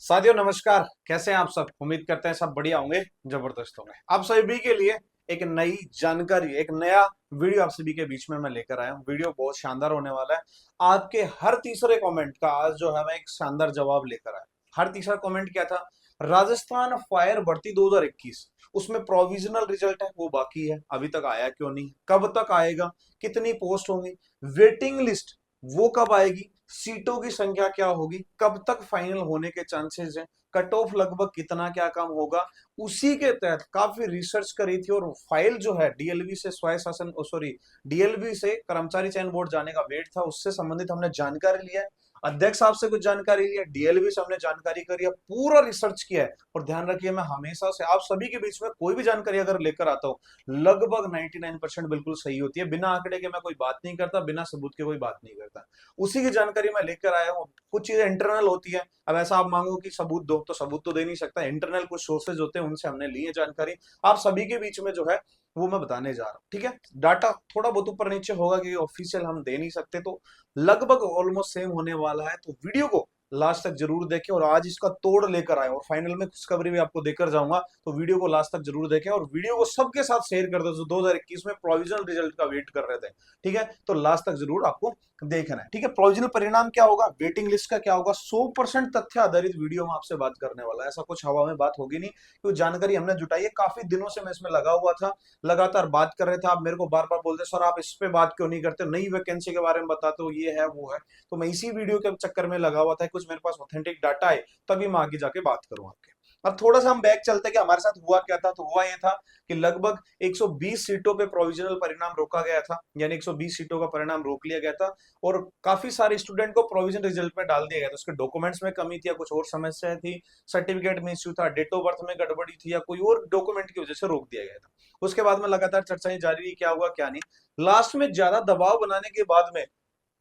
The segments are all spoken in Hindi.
साथियों नमस्कार। कैसे हैं आप सब? उम्मीद करते हैं सब बढ़िया होंगे, जबरदस्त होंगे। आप सभी के लिए एक नई जानकारी, एक नया वीडियो आप सभी के बीच में मैं लेकर आया हूँ। वीडियो बहुत शानदार होने वाला है। आपके हर तीसरे कमेंट का आज जो है मैं एक शानदार जवाब लेकर आया। हर तीसरा कमेंट क्या था? राजस्थान फायर भर्ती 2021, उसमें प्रोविजनल रिजल्ट है वो बाकी है, अभी तक आया क्यों नहीं, कब तक आएगा, कितनी पोस्ट होंगी, वेटिंग लिस्ट वो कब आएगी, सीटों की संख्या क्या होगी, कब तक फाइनल होने के चांसेस हैं, कट ऑफ लगभग कितना क्या कम होगा। उसी के तहत काफी रिसर्च करी थी और फाइल जो है डीएलबी से स्वायत्त शासन सॉरी डीएलबी से कर्मचारी चयन बोर्ड जाने का वेट था, उससे संबंधित हमने जानकारी लिया है। अध्यक्ष साहब से कुछ जानकारी लिया, डीएलबी से हमने जानकारी करी है, पूरा रिसर्च किया है। और ध्यान रखिए, मैं हमेशा से आप सभी के बीच में कोई भी जानकारी अगर लेकर आता हूं, लगभग 99% बिल्कुल सही होती है। बिना आंकड़े के मैं कोई बात नहीं करता, बिना सबूत के कोई बात नहीं करता। उसी की जानकारी मैं लेकर आया हूँ। कुछ चीजें इंटरनल होती है, अब ऐसा आप मांगो कि सबूत दो तो सबूत तो दे नहीं सकता। इंटरनल कुछ सोर्सेज होते हैं, उनसे हमने ली है जानकारी, आप सभी के बीच में जो है वो मैं बताने जा रहा हूँ। ठीक है, डाटा थोड़ा बहुत ऊपर नीचे होगा क्योंकि ऑफिशियल हम दे नहीं सकते, तो लगभग ऑलमोस्ट सेम होने वाला है। तो वीडियो को लास्ट तक जरूर देखें और आज इसका तोड़ लेकर आए, और फाइनल में खुशखबरी भी आपको देकर जाऊंगा। तो वीडियो को लास्ट तक जरूर देखें और वीडियो को सबके साथ शेयर कर दो जो 2021 में प्रोविजनल रिजल्ट का वेट कर रहे थे। ठीक है, तो लास्ट तक जरूर आपको देखना है। ठीक है, प्रोविजनल परिणाम क्या होगा, वेटिंग लिस्ट का क्या होगा, 100% तथ्य आधारित वीडियो में आपसे बात करने वाला है। ऐसा कुछ हवा में बात होगी नहीं, क्योंकि जानकारी हमने जुटाई है। काफी दिनों से मैं इसमें लगा हुआ था, लगातार बात कर रहे थे। आप मेरे को बार बार बोलते सर आप इस पे बात क्यों नहीं करते, नई वैकेंसी के बारे में बताते हो, ये है वो है। तो मैं इसी वीडियो के चक्कर में लगा हुआ था, कुछ मेरे पास ऑथेंटिक डाटा है, तभी मैं आगे जाके बात करूं आपके। अब थोड़ा सा हम बैक चलते हैं कि हमारे साथ हुआ क्या था। तो हुआ ये था कि लगभग 120 सीटों पे प्रोविजनल परिणाम रोका गया था, यानी 120 सीटों का परिणाम रोक लिया गया था। और काफी सारे स्टूडेंट को प्रोविजनल रिजल्ट में डाल दिया गया था। उसके डॉक्यूमेंट्स में कमी थी या कुछ और समस्या थी, सर्टिफिकेट में इश्यू था, डेट ऑफ बर्थ में गड़बड़ी थी, या कोई और डॉक्यूमेंट की वजह से रोक दिया गया था। उसके बाद में लगातार चर्चाएं जारी रही, क्या हुआ क्या नहीं। लास्ट में ज्यादा दबाव बनाने के बाद में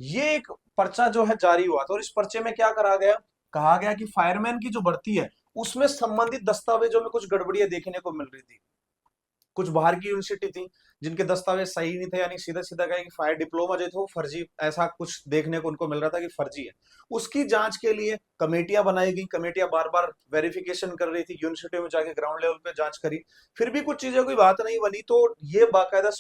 ये एक पर्चा जो है जारी हुआ था, और इस पर्चे में क्या करा गया, कहा गया कि फायरमैन की जो भर्ती है उसमें संबंधित दस्तावेजों में कुछ गड़बड़ियां देखने को मिल रही थी। कुछ बाहर की यूनिवर्सिटी थी जिनके दस्तावेज सही नहीं थे, यानी सीधा सीधा कहा कि फायर डिप्लोमा जो थे वो फर्जी, ऐसा कुछ देखने को उनको मिल रहा था कि फर्जी है। उसकी जांच के लिए कमेटियां बनाई गई, कमेटियां बार बार वेरिफिकेशन कर रही थी, यूनिवर्सिटी में जाके ग्राउंड लेवल पे जांच करी। फिर भी कुछ चीजें कोई बात नहीं बनी, तो ये बाकायदा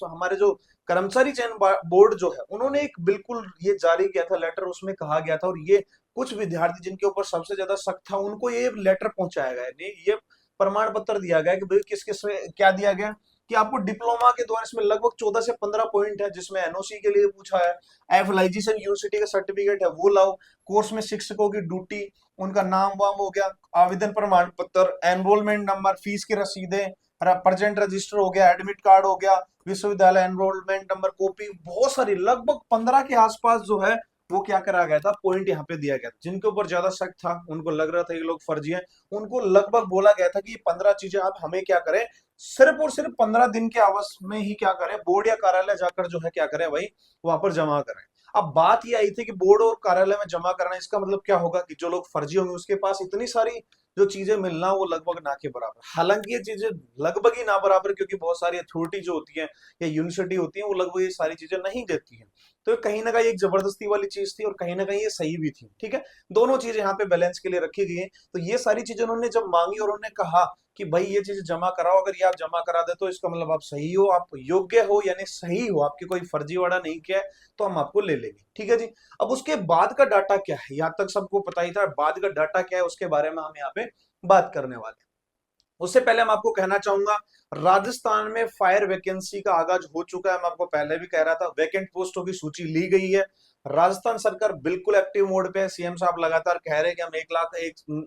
हमारे जो कर्मचारी चयन बोर्ड जो है उन्होंने एक बिल्कुल ये जारी किया था लेटर, उसमें कहा गया था, और ये कुछ विद्यार्थी जिनके ऊपर सबसे ज्यादा शक था उनको ये लेटर पहुंचाया गया, ये प्रमाण पत्र दिया गया कि भाई किस किस में क्या दिया गया, कि आपको डिप्लोमा के द्वारा इसमें लगभग 14 से 15 पॉइंट है, जिसमें एनओसी के लिए पूछा है, एफलाइजेशन यूनिवर्सिटी का सर्टिफिकेट है वो लाओ, कोर्स में शिक्षकों की ड्यूटी, उनका नाम वाम हो गया, आवेदन प्रमाण पत्र, एनरोलमेंट नंबर, फीस की रसीदें, प्रेजेंट रजिस्टर हो गया, एडमिट कार्ड हो गया, विश्वविद्यालय एनरोलमेंट नंबर कॉपी, बहुत सारी लगभग 15 के आसपास जो है वो क्या करा गया था, पॉइंट यहाँ पे दिया गया था। जिनके ऊपर ज्यादा शक था, उनको लग रहा था ये लोग फर्जी हैं, उनको लगभग बोला गया था कि ये 15 चीजें आप हमें क्या करें, सिर्फ और सिर्फ 15 दिन के आवास में ही क्या करें, बोर्ड या कार्यालय जाकर जो है क्या करें भाई, वहां पर जमा करें। अब बात ये आई थी कि बोर्ड और कार्यालय में जमा करना, इसका मतलब क्या होगा कि जो लोग फर्जी होंगे उसके पास इतनी सारी जो चीजें मिलना वो लगभग ना के बराबर। हालांकि ये चीजें लगभग ही ना बराबर, क्योंकि बहुत सारी अथॉरिटी जो होती है या यूनिवर्सिटी होती है वो लगभग ये सारी चीजें नहीं देती है। तो कहीं ना कहीं एक जबरदस्ती वाली चीज थी, और कहीं ना कहीं ये सही भी थी। ठीक है, दोनों चीजें यहाँ पे बैलेंस के लिए रखी गई है। तो ये सारी चीजें उन्होंने जब मांगी और उन्होंने कहा कि भाई ये चीज जमा कराओ, अगर ये आप जमा करा दे तो इसका मतलब आप सही हो, आप योग्य हो, यानी सही हो, आपकी कोई फर्जीवाड़ा नहीं किया है, तो हम आपको ले लेंगे। ठीक है जी। अब उसके बाद का डाटा क्या है, यहाँ तक सबको पता ही था, बाद का डाटा क्या है उसके बारे में हम यहाँ पे बात करने वाले हैं। उससे पहले हम आपको कहना चाहूंगा, राजस्थान में फायर वैकेंसी का आगाज हो चुका है। मैं आपको पहले भी कह रहा था, वैकेंट पोस्टों की सूची ली गई है। राजस्थान सरकार बिल्कुल एक्टिव मोड पे है। सीएम साहब लगातार कह रहे हैं कि हम 1 लाख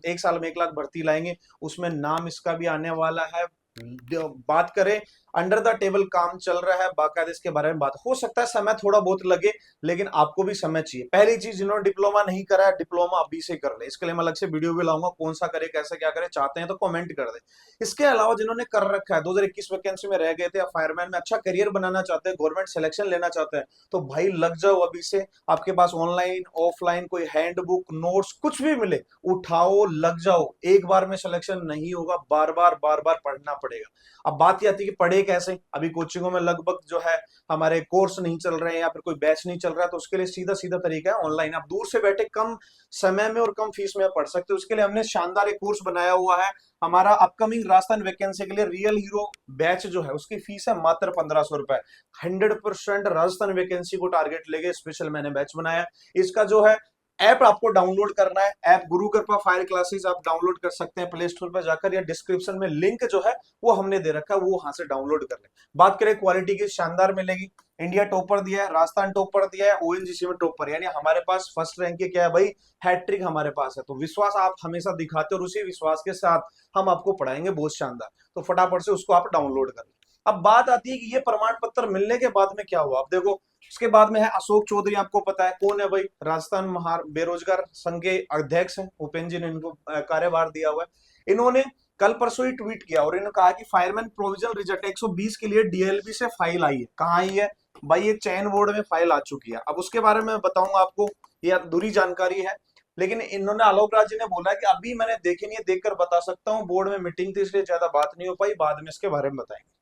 एक साल में 1 लाख भर्ती लाएंगे, उसमें नाम इसका भी आने वाला है। बात करें, अंडर द टेबल काम चल रहा है, बाकायदा इसके बारे में बात हो सकता है समय थोड़ा बहुत लगे, लेकिन आपको भी समय चाहिए। पहली चीज, जिन्होंने डिप्लोमा नहीं करा है, डिप्लोमा अभी से कर ले। इसके लिए मैं अलग से वीडियो भी लाऊंगा, कौन सा करे, कैसे क्या करे, चाहते हैं तो कमेंट कर दे। इसके अलावा जिन्होंने कर रखा है, 2021 वैकेंसी में रह गए थे, या फायरमैन में अच्छा करियर बनाना चाहते हैं, गवर्नमेंट सिलेक्शन लेना चाहते हैं, तो भाई लग जाओ अभी से। आपके पास ऑनलाइन ऑफलाइन कोई हैंडबुक नोट्स कुछ भी मिले, उठाओ, लग जाओ। एक बार में सिलेक्शन नहीं होगा, बार बार पढ़ना पड़ेगा। अब बात ये आती है कि पढ़े कैसे, अभी कोचिंगों में लगभग जो है हमारे कोर्स नहीं चल रहे हैं या फिर कोई बैच नहीं चल रहा है, तो उसके लिए सीधा सीधा तरीका है ऑनलाइन, आप दूर से बैठे कम समय में और कम फीस में पढ़ सकते हो। उसके लिए हमने शानदार एक कोर्स बनाया हुआ है, हमारा अपकमिंग राजस्थान वैकेंसी के लिए रियल हीरो बैच जो है उसकी फीस है मात्र 1500 रुपए। 100% राजस्थान वैकेंसी को टारगेट लेके स्पेशल मैंने बैच बनाया। इसका जो है ऐप आपको डाउनलोड करना है, ऐप गुरु कृपा फायर क्लासेस आप डाउनलोड कर सकते हैं प्ले स्टोर पर जाकर, या डिस्क्रिप्शन में लिंक जो है वो हमने दे रखा है, वो वहां से डाउनलोड कर ले। बात करें क्वालिटी की, शानदार मिलेगी। इंडिया टॉपर दिया है, राजस्थान टॉपर दिया है, ओएनजीसी में टॉपर, यानी हमारे पास फर्स्ट रैंक की क्या है भाई, हैट्रिक हमारे पास है। तो विश्वास आप हमेशा दिखाते हो और उसी विश्वास के साथ हम आपको पढ़ाएंगे बहुत शानदार, तो फटाफट से उसको आप डाउनलोड कर लें। अब बात आती है कि ये प्रमाण पत्र मिलने के बाद में क्या हुआ। अब देखो उसके बाद में है अशोक चौधरी, आपको पता है कौन है भाई, राजस्थान बेरोजगार संघ के अध्यक्ष हैं, उपेंद्र जी ने इनको कार्यभार दिया हुआ है। इन्होंने कल परसों ही ट्वीट किया और इन्होंने कहा कि फायरमैन प्रोविजनल रिजल्ट 120 के लिए डीएलबी से फाइल आई है। कहाँ आई है भाई, ये चयन बोर्ड में फाइल आ चुकी है। अब उसके बारे में बताऊंगा आपको, ये अधूरी जानकारी है, लेकिन इन्होंने आलोक राज जी ने बोला है कि अभी मैंने देखी नहीं है, देखकर बता सकता हूँ, बोर्ड में मीटिंग थी इसलिए ज्यादा बात नहीं हो पाई, बाद में इसके बारे में बताएंगे।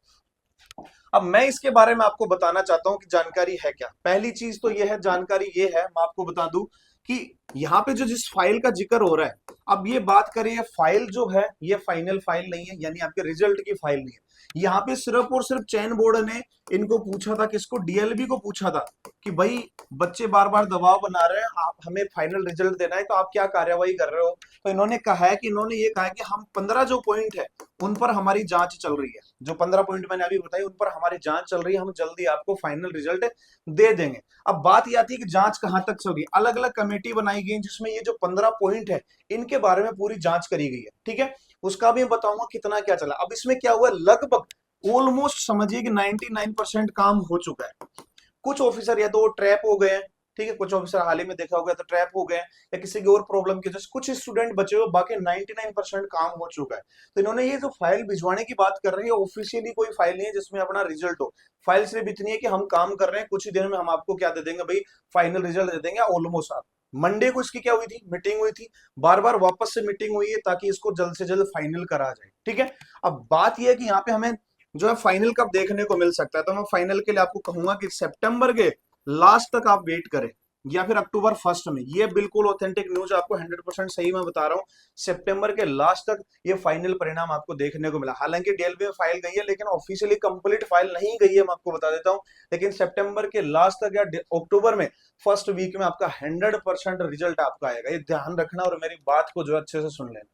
अब मैं इसके बारे में आपको बताना चाहता हूं कि जानकारी है क्या। पहली चीज तो यह है, जानकारी ये है, मैं आपको बता दूं कि यहाँ पे जो जिस फाइल का जिक्र हो रहा है, अब ये बात करें, फाइल जो है ये फाइनल फाइल नहीं है, यानी आपके रिजल्ट की फाइल नहीं है। यहाँ पे सिर्फ और सिर्फ चयन बोर्ड ने इनको पूछा था, किसको, डीएलबी को पूछा था कि भाई बच्चे बार बार दबाव बना रहे हैं, आप हमें फाइनल रिजल्ट देना है, तो आप क्या कार्यवाही कर रहे हो। तो इन्होंने कहा है कि इन्होंने ये कहा है कि हम 15 जो पॉइंट है उन पर हमारी जांच चल रही है, जो 15 पॉइंट मैंने अभी बताई उन पर हमारी जांच चल रही है, हम जल्दी आपको फाइनल रिजल्ट दे देंगे। अब बात ये आती है कि जांच कहां तक चल रही है। अलग अलग कमेटी बनाई गई जिसमें ये जो 15 पॉइंट है इनके बारे में पूरी जांच करी गई है, ठीक है। उसका भी बताऊंगा कितना क्या चला। अब इसमें क्या हुआ, लगभग ऑलमोस्ट समझिए कि 99% काम हो चुका है। कुछ ऑफिसर या तो वो ट्रैप हो गए हैं, ठीक है, कुछ ऑफिसर हाल ही में देखा होगा तो ट्रैप हो गए या किसी की और प्रॉब्लम की वजह से कुछ स्टूडेंट बचे हुए, बाकी 99% काम हो चुका है। तो इन्होंने ये जो फाइल भिजवाने की बात कर रहे हैं, ऑफिशियली कोई फाइल नहीं है जिसमें अपना रिजल्ट हो। फाइल सिर्फ इतनी है कि हम काम कर रहे हैं, कुछ ही देर में हम आपको क्या दे देंगे भाई, फाइनल रिजल्ट दे देंगे ऑलमोस्ट। आप मंडे को इसकी क्या हुई थी, मीटिंग हुई थी, बार बार वापस से मीटिंग हुई है ताकि इसको जल्द से जल्द फाइनल करा जाए, ठीक है। अब बात यह है कि यहाँ पे हमें जो है फाइनल कब देखने को मिल सकता है, तो मैं फाइनल के लिए आपको कहूंगा कि सितंबर के लास्ट तक आप वेट करें या फिर अक्टूबर फर्स्ट में। ये बिल्कुल ऑथेंटिक न्यूज, आपको 100% सही मैं बता रहा हूँ, सितंबर के लास्ट तक ये फाइनल परिणाम आपको देखने को मिला। हालांकि डीएलबी में फाइल गई है लेकिन ऑफिशियली कंप्लीट फाइल नहीं गई है, मैं आपको बता देता हूँ। लेकिन सितंबर के लास्ट तक या अक्टूबर में फर्स्ट वीक में आपका 100% रिजल्ट आपका आएगा, ये ध्यान रखना और मेरी बात को जो अच्छे से सुन लेना।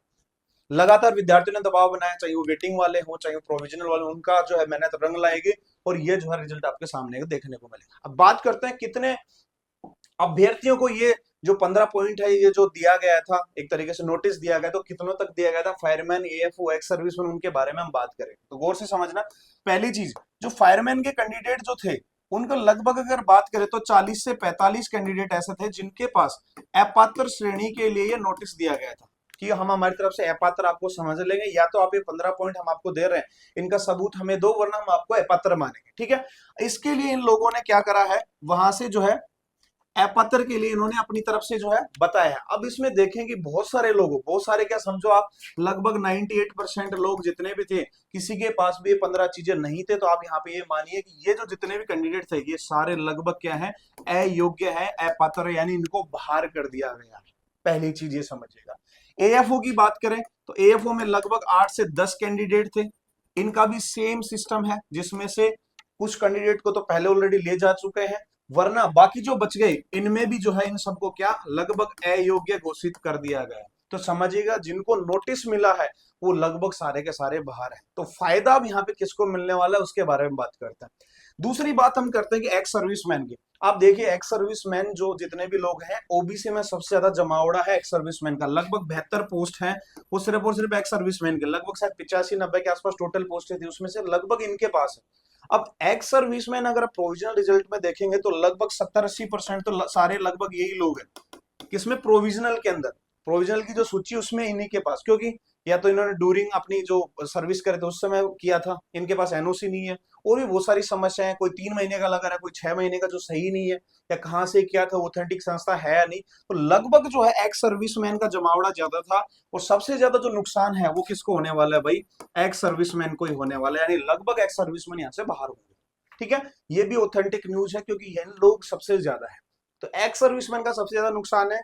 लगातार विद्यार्थियों ने दबाव बनाया, चाहे वो वेटिंग वाले हो चाहे वो प्रोविजनल वाले, उनका जो है मेहनत रंग लाएगी और ये जो है रिजल्ट आपके सामने देखने को मिलेगा। अब बात करते हैं कितने अभ्यर्थियों को ये जो 15 पॉइंट है ये जो दिया गया था, एक तरीके से नोटिस दिया गया, तो कितनों तक दिया गया था, फायरमैन, एएफओ, एक्स सर्विसमैन, उनके बारे में हम बात करें तो गौर से समझना। पहली चीज, जो फायरमैन के कैंडिडेट जो थे उनका लगभग अगर बात करें तो 40 से 45 कैंडिडेट ऐसे थे जिनके पास अपात्र श्रेणी के लिए ये नोटिस दिया गया था कि हम हमारी तरफ से अपात्र आपको समझ लेंगे, या तो आप ये 15 पॉइंट हम आपको दे रहे हैं इनका सबूत हमें दो वरना हम आपको अपात्र मानेंगे, ठीक है। इसके लिए इन लोगों ने क्या करा है, वहां से जो है अपात्र के लिए इन्होंने अपनी तरफ से जो है बताया है। अब इसमें देखें कि बहुत सारे लोगों, बहुत सारे क्या समझो आप, लगभग 98% लोग जितने भी थे किसी के पास भी ये 15 चीजें नहीं थे। तो आप यहाँ पे ये मानिए कि ये जो जितने भी कैंडिडेट थे ये सारे लगभग क्या है, अयोग्य है, अपात्र, यानी इनको बाहर कर दिया गया। पहली चीज ये समझिएगा। एएफओ की बात करें तो एएफओ में लगभग 8 से 10 कैंडिडेट थे, इनका भी सेम सिस्टम है जिसमें से कुछ कैंडिडेट को तो पहले ऑलरेडी ले जा चुके हैं, वरना बाकी जो बच गए इनमें भी जो है इन सबको क्या लगभग अयोग्य घोषित कर दिया गया। तो समझिएगा जिनको नोटिस मिला है वो लगभग सारे के सारे बाहर हैं। तो फायदा अब यहाँ पे किसको मिलने वाला है उसके बारे में बात करते हैं। दूसरी बात हम करते हैं कि एक्स सर्विसमैन की। आप देखिए एक्स सर्विसमैन जो जितने भी लोग हैं, ओबीसी में सबसे ज्यादा जमावड़ा है एक्स सर्विसमैन का, लगभग 72 पोस्ट है वो सिर्फ और सिर्फ एक्स सर्विसमैन के, लगभग शायद 85-90 के आसपास टोटल पोस्ट थी, उसमें से लगभग इनके पास है। अब एक्स सर्विसमैन अगर प्रोविजनल रिजल्ट में देखेंगे तो लगभग 70-80% तो सारे लगभग यही लोग हैं किसमें, प्रोविजनल के अंदर। प्रोविजनल की जो सूची उसमें इन्हीं के पास, क्योंकि या तो इन्होंने ड्यूरिंग अपनी जो सर्विस करे थे उस समय किया था, इनके पास एनओसी नहीं है, और भी बहुत सारी समस्याएं हैं, कोई 3 महीने का लगा रहा है, कोई 6 महीने का जो सही नहीं है, या कहाँ से किया था, ऑथेंटिक संस्था है या नहीं। तो लगभग जो है एक्स सर्विसमैन का जमावड़ा ज्यादा था, और सबसे ज्यादा जो नुकसान है वो किसको होने वाला है भाई, एक्स सर्विसमैन को ही होने वाला है, यानी लगभग एक्स सर्विसमैन यहाँ से बाहर होंगे। ठीक है, ये भी ऑथेंटिक न्यूज है, क्योंकि ये लोग सबसे ज्यादा है। तो एक्स सर्विसमैन का सबसे ज्यादा नुकसान है,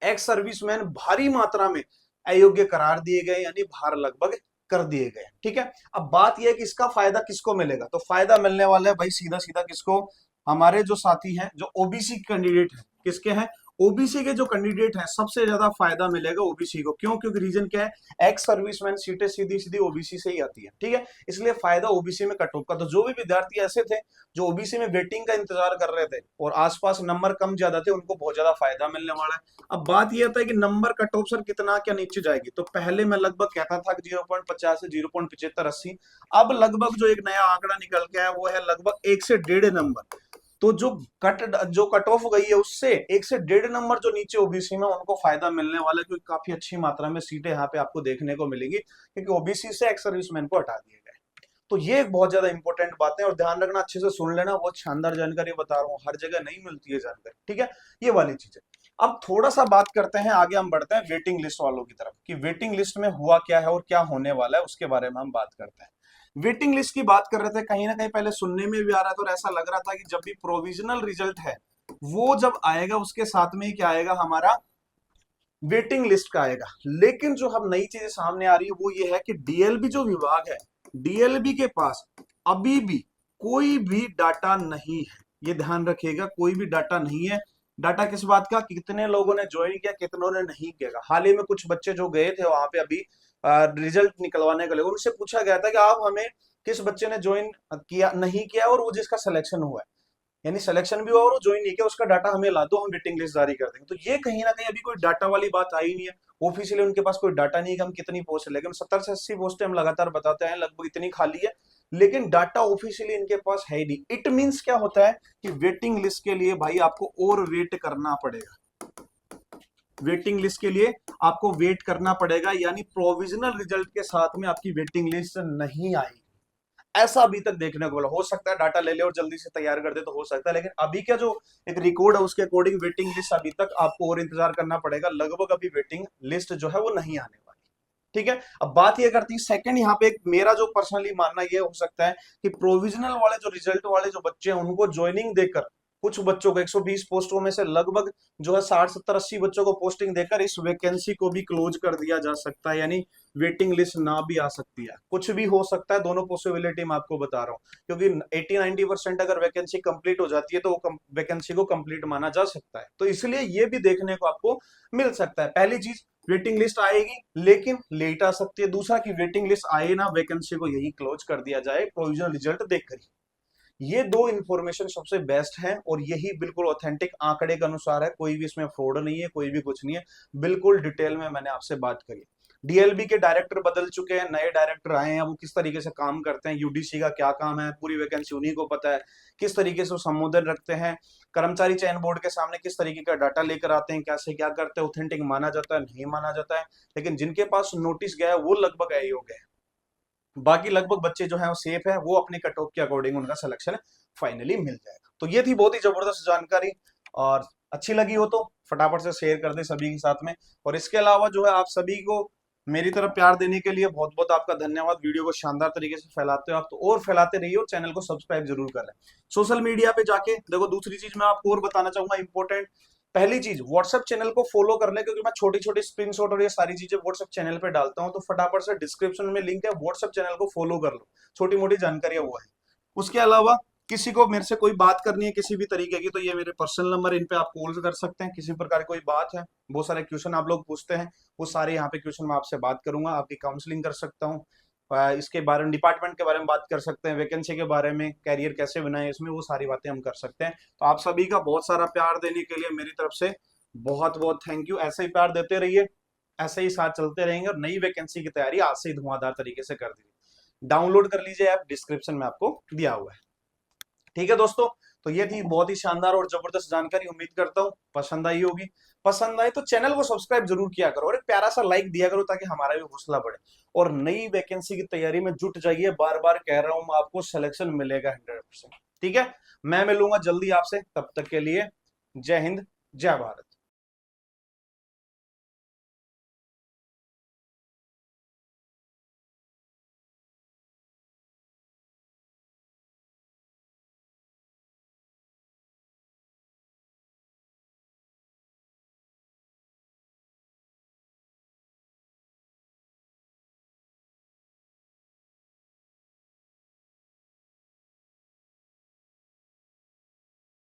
एक्स सर्विसमैन भारी मात्रा में अयोग्य करार दिए गए, यानी बाहर लगभग कर दिए गए। ठीक है, अब बात यह है कि इसका फायदा किसको मिलेगा, तो फायदा मिलने वाला है भाई सीधा सीधा किसको, हमारे जो साथी हैं जो ओबीसी कैंडिडेट हैं, किसके हैं, ओबीसी के जो कैंडिडेट हैं सबसे ज्यादा फायदा मिलेगा ओबीसी को। क्यों, क्योंकि रीजन क्या है, एक्स सर्विसमैन सीटें सीधी सीधी ओबीसी से ही आती है। ठीक है, इसलिए फायदा ओबीसी में कट ऑफ का। तो जो भी विद्यार्थी ऐसे थे जो ओबीसी में वेटिंग का इंतजार कर रहे थे और आसपास नंबर कम ज्यादा थे, उनको बहुत ज्यादा फायदा मिलने वाला है। अब बात यह था कि नंबर कट ऑफ सर कितना क्या नीचे जाएगी, तो पहले मैं लगभग कहता था कि 0.50 से 0.75-80, अब लगभग जो एक नया आंकड़ा निकल के आया वो है लगभग 1 से 1.5 नंबर। तो जो कट ऑफ गई है उससे 1 से 1.5 नंबर जो नीचे ओबीसी में, उनको फायदा मिलने वाला है, क्योंकि काफी अच्छी मात्रा में सीटें यहाँ पे आपको देखने को मिलेंगी, क्योंकि ओबीसी से एक्स सर्विसमैन को हटा दिया गया है। तो ये एक बहुत ज्यादा इंपॉर्टेंट बात है, और ध्यान रखना, अच्छे से सुन लेना, बहुत शानदार जानकारी बता रहा हूँ, हर जगह नहीं मिलती है जानकारी। ठीक है, ये वाली चीज है। अब थोड़ा सा बात करते हैं, आगे हम बढ़ते हैं वेटिंग लिस्ट वालों की तरफ, कि वेटिंग लिस्ट में हुआ क्या है और क्या होने वाला है, उसके बारे में हम बात करते हैं। वेटिंग लिस्ट की बात कर रहे थे, कहीं ना कहीं पहले सुनने में भी आ रहा था और ऐसा लग रहा था कि जब भी प्रोविजनल रिजल्ट है वो जब आएगा उसके साथ में ही क्या आएगा, हमारा वेटिंग लिस्ट का आएगा। लेकिन जो हम नई चीजें सामने आ रही है वो ये है कि डीएलबी जो विभाग है, डीएलबी के पास अभी भी कोई भी डाटा नहीं है। ये ध्यान रखिएगा, कोई भी डाटा नहीं है। डाटा किस बात का, कितने लोगों ने ज्वाइन किया, कितनों ने नहीं किया। हाल ही में कुछ बच्चे जो गए थे वहां पे अभी रिजल्ट निकलवाने के लिए, उनसे पूछा गया था कि आप हमें किस बच्चे ने ज्वाइन किया, नहीं किया, और वो जिसका सिलेक्शन हुआ है, यानी सिलेक्शन भी हुआ और ज्वाइन नहीं किया, उसका डाटा हमें ला दो, हम वेटिंग लिस्ट जारी कर देंगे। तो ये कहीं ना कहीं अभी कोई डाटा वाली बात आई नहीं है, ऑफिशियली उनके पास कोई डाटा नहीं है कि हम कितनी पोस्ट है, लेकिन 70 से 80 पोस्टें हम लगातार बताते हैं लगभग इतनी खाली है, लेकिन डाटा ऑफिशियली इनके पास है ही नहीं। इट मींस क्या होता है कि वेटिंग लिस्ट के लिए भाई आपको और वेट करना पड़ेगा, वेटिंग लिस्ट के लिए आपको वेट करना पड़ेगा, यानी प्रोविजनल रिजल्ट के साथ में आपकी वेटिंग लिस्ट नहीं आई, ऐसा अभी तक देखने को मिला। हो सकता है डाटा ले ले और जल्दी से तैयार कर दे तो हो सकता है, लेकिन अभी क्या जो एक रिकॉर्ड है उसके अकॉर्डिंग वेटिंग लिस्ट अभी तक आपको और इंतजार करना पड़ेगा, लगभग अभी वेटिंग लिस्ट जो है वो नहीं आने वाली। ठीक है, अब बात ये करती है सेकंड, यहाँ पे एक मेरा जो पर्सनली मानना ये हो सकता है कि प्रोविजनल वाले जो रिजल्ट वाले जो बच्चे हैं उनको ज्वाइनिंग देकर, कुछ बच्चों को 120 पोस्टों में से लगभग जो है 60 70 80 बच्चों को पोस्टिंग देकर इस वैकेंसी को भी क्लोज कर दिया जा सकता है, यानी वेटिंग लिस्ट ना भी आ सकती है, कुछ भी हो सकता है। दोनों पॉसिबिलिटी मैं आपको बता रहा हूँ, क्योंकि 80-90% अगर वैकेंसी कंप्लीट हो जाती है तो वो वैकेंसी को कंप्लीट माना जा सकता है। तो इसलिए ये भी देखने को आपको मिल सकता है। पहली चीज, वेटिंग लिस्ट आएगी लेकिन लेट आ सकती है। दूसरा कि वेटिंग लिस्ट आए ना, वैकेंसी को यही क्लोज कर दिया जाए प्रोविजनल रिजल्ट देखकर ही। ये दो इंफॉर्मेशन सबसे बेस्ट है, और यही बिल्कुल ऑथेंटिक आंकड़े के अनुसार है, कोई भी इसमें फ्रॉड नहीं है, कोई भी कुछ नहीं है, बिल्कुल डिटेल में मैंने आपसे बात करी। डीएलबी के डायरेक्टर बदल चुके हैं, नए डायरेक्टर आए हैं, वो किस तरीके से काम करते हैं, यूडीसी का क्या काम है, पूरी वैकेंसी उन्हीं को पता है, किस तरीके से वो संबोधन रखते हैं, कर्मचारी चयन बोर्ड के सामने किस तरीके का डाटा लेकर आते हैं, कैसे क्या करते हैं, ऑथेंटिक माना जाता है नहीं माना जाता है। लेकिन जिनके पास नोटिस गया है वो लगभग अयोग्य है, बाकी लगभग बच्चे जो है वो सेफ है, वो अपने कट ऑफ के अकॉर्डिंग उनका सिलेक्शन फाइनली मिल जाएगा। तो ये थी बहुत ही जबरदस्त जानकारी, और अच्छी लगी हो तो फटाफट से शेयर कर दे सभी के साथ में। और इसके अलावा जो है आप सभी को मेरी तरफ प्यार देने के लिए बहुत बहुत आपका धन्यवाद। वीडियो को शानदार तरीके से फैलाते हो आप, तो और फैलाते रहिए, और चैनल को सब्सक्राइब जरूर करें। सोशल मीडिया पे जाके देखो, दूसरी चीज मैं आपको और बताना चाहूंगा इंपॉर्टेंट, पहली चीज व्हाट्सएप चैनल को फॉलो कर ले, क्योंकि मैं छोटी छोटी स्क्रीनशॉट और ये सारी चीजें व्हाट्सएप चैनल पे डालता हूं, तो फटाफट से डिस्क्रिप्शन में लिंक है, व्हाट्सएप चैनल को फॉलो कर लो, छोटी मोटी जानकारियां वो है। उसके अलावा किसी को मेरे से कोई बात करनी है किसी भी तरीके की, तो ये मेरे पर्सनल नंबर, इन पे आप कॉल कर सकते हैं। किसी प्रकार की कोई बात है, बहुत सारे क्वेश्चन आप लोग पूछते हैं, वो सारे यहाँ पे क्वेश्चन मैं आपसे बात करूंगा, आपकी काउंसलिंग कर सकता हूँ। इसके बारे में, डिपार्टमेंट के बारे में बात कर सकते हैं, वैकेंसी के बारे में, कैरियर कैसे बनाए इसमें, वो सारी बातें हम कर सकते हैं। तो आप सभी का बहुत सारा प्यार देने के लिए मेरी तरफ से बहुत बहुत थैंक यू। ऐसे ही प्यार देते रहिए, ऐसे ही साथ चलते रहेंगे, और नई वैकेंसी की तैयारी आज से ही धुआंधार तरीके से कर दीजिए। डाउनलोड कर लीजिए ऐप, डिस्क्रिप्शन में आपको दिया हुआ है। ठीक है दोस्तों, तो ये थी बहुत ही शानदार और जबरदस्त जानकारी, उम्मीद करता हूँ पसंद आई होगी। पसंद आए तो चैनल को सब्सक्राइब जरूर किया करो और एक प्यारा सा लाइक दिया करो ताकि हमारा भी हौसला बढ़े। और नई वैकेंसी की तैयारी में जुट जाइए, बार बार कह रहा हूं, आपको सिलेक्शन मिलेगा 100%। ठीक है, मैं मिलूंगा जल्दी आपसे, तब तक के लिए जय हिंद, जय भारत।